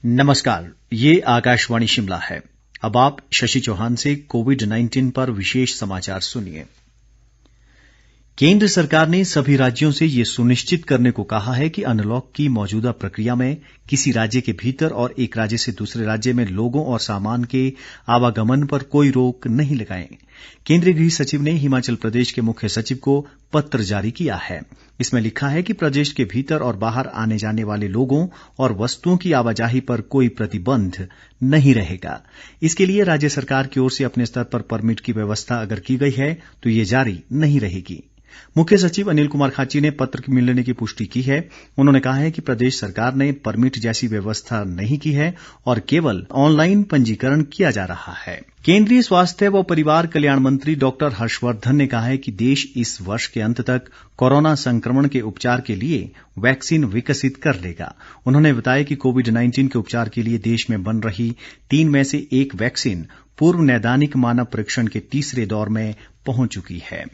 नमस्कार, ये आकाशवाणी शिमला है। अब आप शशि चौहान से कोविड-19 पर विशेष समाचार सुनिए। केंद्र सरकार ने सभी राज्यों से ये सुनिश्चित करने को कहा है कि अनलॉक की मौजूदा प्रक्रिया में किसी राज्य के भीतर और एक राज्य से दूसरे राज्य में लोगों और सामान के आवागमन पर कोई रोक नहीं लगाएं। केंद्रीय गृह सचिव ने हिमाचल प्रदेश के मुख्य सचिव को पत्र जारी किया है। इसमें लिखा है कि प्रदेश के भीतर और बाहर आने जाने वाले लोगों और वस्तुओं की आवाजाही पर कोई प्रतिबंध नहीं रहेगा। इसके लिए राज्य सरकार की ओर से अपने स्तर पर परमिट की व्यवस्था अगर की गई है तो ये जारी नहीं रहेगी। मुख्य सचिव अनिल कुमार खाची ने पत्र मिलने की पुष्टि की है। उन्होंने कहा है कि प्रदेश सरकार ने परमिट जैसी व्यवस्था नहीं की है और केवल ऑनलाइन पंजीकरण किया जा रहा है। केंद्रीय स्वास्थ्य व परिवार कल्याण मंत्री डॉक्टर हर्षवर्धन ने कहा है कि देश इस वर्ष के अंत तक कोरोना संक्रमण के उपचार के लिए वैक्सीन विकसित कर लेगा। उन्होंने बताया कि कोविड-19 के उपचार के लिए देश में बन रही 3 में से 1 वैक्सीन पूर्व नैदानिक मानव परीक्षण के तीसरे दौर में पहुंच चुकी है।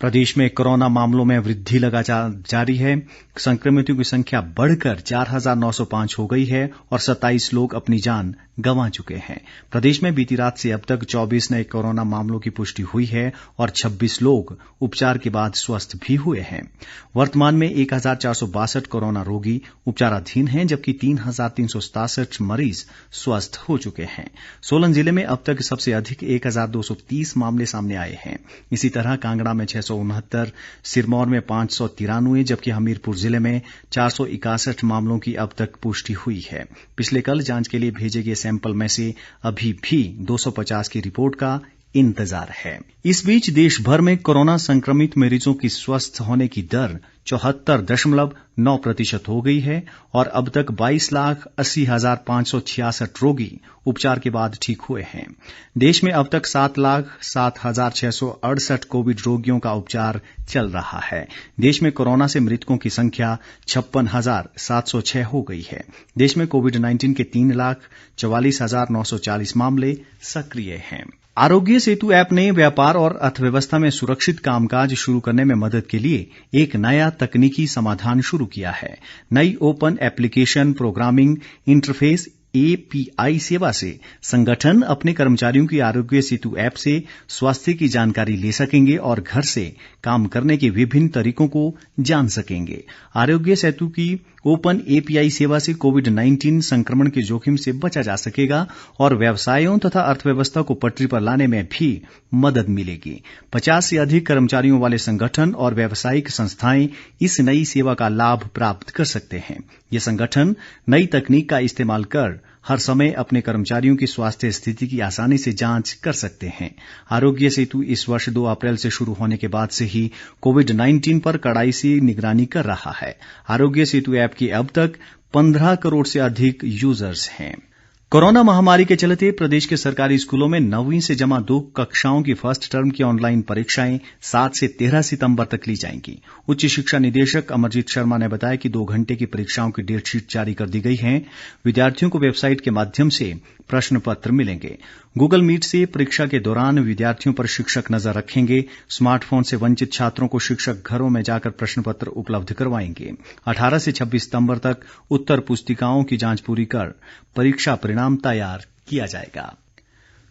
प्रदेश में कोरोना मामलों में वृद्धि लगातार जारी है। संक्रमितों की संख्या बढ़कर 4,905 हो गई है और 27 लोग अपनी जान गंवा चुके हैं। प्रदेश में बीती रात से अब तक 24 नए कोरोना मामलों की पुष्टि हुई है और 26 लोग उपचार के बाद स्वस्थ भी हुए हैं। वर्तमान में 1,462 कोरोना रोगी उपचाराधीन हैं, जबकि 3,367 मरीज स्वस्थ हो चुके हैं। सोलन जिले में अब तक सबसे अधिक 1,230 मामले सामने आए हैं। इसी तरह कांगड़ा में 669, सिरमौर में 593, जबकि हमीरपुर जिले में 461 मामलों की अब तक पुष्टि हुई है। पिछले कल जांच के लिए भेजे गए सैंपल में से अभी भी 250 की रिपोर्ट का इंतजार है। इस बीच देश भर में कोरोना संक्रमित मरीजों की स्वस्थ होने की दर 74.9% हो गई है और अब तक 22,80,566 रोगी उपचार के बाद ठीक हुए हैं। देश में अब तक 7,07,668 कोविड रोगियों का उपचार चल रहा है। देश में कोरोना से मृतकों की संख्या 56,706 हो गई है। देश में कोविड-19 के 3,44,940 मामले सक्रिय हैं। आरोग्य सेतु ऐप ने व्यापार और अर्थव्यवस्था में सुरक्षित कामकाज शुरू करने में मदद के लिए एक नया तकनीकी समाधान शुरू किया है। नई open application programming interface API सेवा से संगठन अपने कर्मचारियों की आरोग्य सेतु ऐप से स्वास्थ्य की जानकारी ले सकेंगे और घर से काम करने के विभिन्न तरीकों को जान सकेंगे। आरोग्य सेतु की ओपन API सेवा से कोविड-19 संक्रमण के जोखिम से बचा जा सकेगा और व्यवसायों तथा अर्थव्यवस्था को पटरी पर लाने में भी मदद मिलेगी। 50 से अधिक कर्मचारियों वाले संगठन और व्यावसायिक संस्थाएं इस नई सेवा का लाभ प्राप्त कर सकते हैं। ये संगठन नई तकनीक का इस्तेमाल कर हर समय अपने कर्मचारियों की स्वास्थ्य स्थिति की आसानी से जांच कर सकते हैं। आरोग्य सेतु इस वर्ष 2 अप्रैल से शुरू होने के बाद से ही कोविड-19 पर कड़ाई से निगरानी कर रहा है। आरोग्य सेतु ऐप के अब तक 15 करोड़ से अधिक यूजर्स हैं। कोरोना महामारी के चलते प्रदेश के सरकारी स्कूलों में 9वीं से जमा 2 कक्षाओं की फर्स्ट टर्म की ऑनलाइन परीक्षाएं 7 से 13 सितंबर तक ली जाएंगी। उच्च शिक्षा निदेशक अमरजीत शर्मा ने बताया कि 2 घंटे की परीक्षाओं की डेट शीट जारी कर दी गई है। विद्यार्थियों को वेबसाइट के माध्यम से प्रश्न पत्र मिलेंगे। गूगल मीट से परीक्षा के दौरान विद्यार्थियों पर शिक्षक नजर रखेंगे। स्मार्टफोन से वंचित छात्रों को शिक्षक घरों में जाकर प्रश्न पत्र उपलब्ध करवाएंगे। 18 से 26 सितंबर तक उत्तर पुस्तिकाओं की जांच पूरी कर परीक्षा परिणाम तैयार किया जाएगा।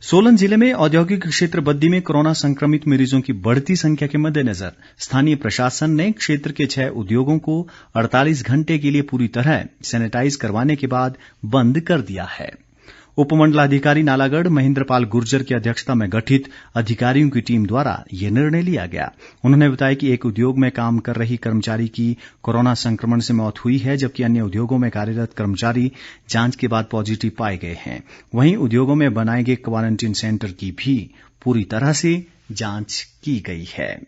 सोलन जिले में औद्योगिक क्षेत्र बद्दी में कोरोना संक्रमित मरीजों की बढ़ती संख्या के मद्देनजर स्थानीय प्रशासन ने क्षेत्र के 6 उद्योगों को 48 घंटे के लिए पूरी तरह सैनिटाइज करवाने के बाद बंद कर दिया है। उपमंडलाधिकारी नालागढ़ महेंद्रपाल गुर्जर की अध्यक्षता में गठित अधिकारियों की टीम द्वारा ये निर्णय लिया गया। उन्होंने बताया कि एक उद्योग में काम कर रही कर्मचारी की कोरोना संक्रमण से मौत हुई है, जबकि अन्य उद्योगों में कार्यरत कर्मचारी जांच के बाद पॉजिटिव पाए गए हैं। वहीं उद्योगों में बनाए गए क्वारंटीन सेंटर की भी पूरी तरह से जांच की गई है।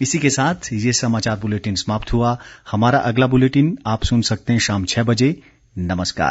इसी के साथ ये समाचार बुलेटिन समाप्त हुआ। हमारा अगला बुलेटिन आप सुन सकते हैं शाम 6 बजे। नमस्कार।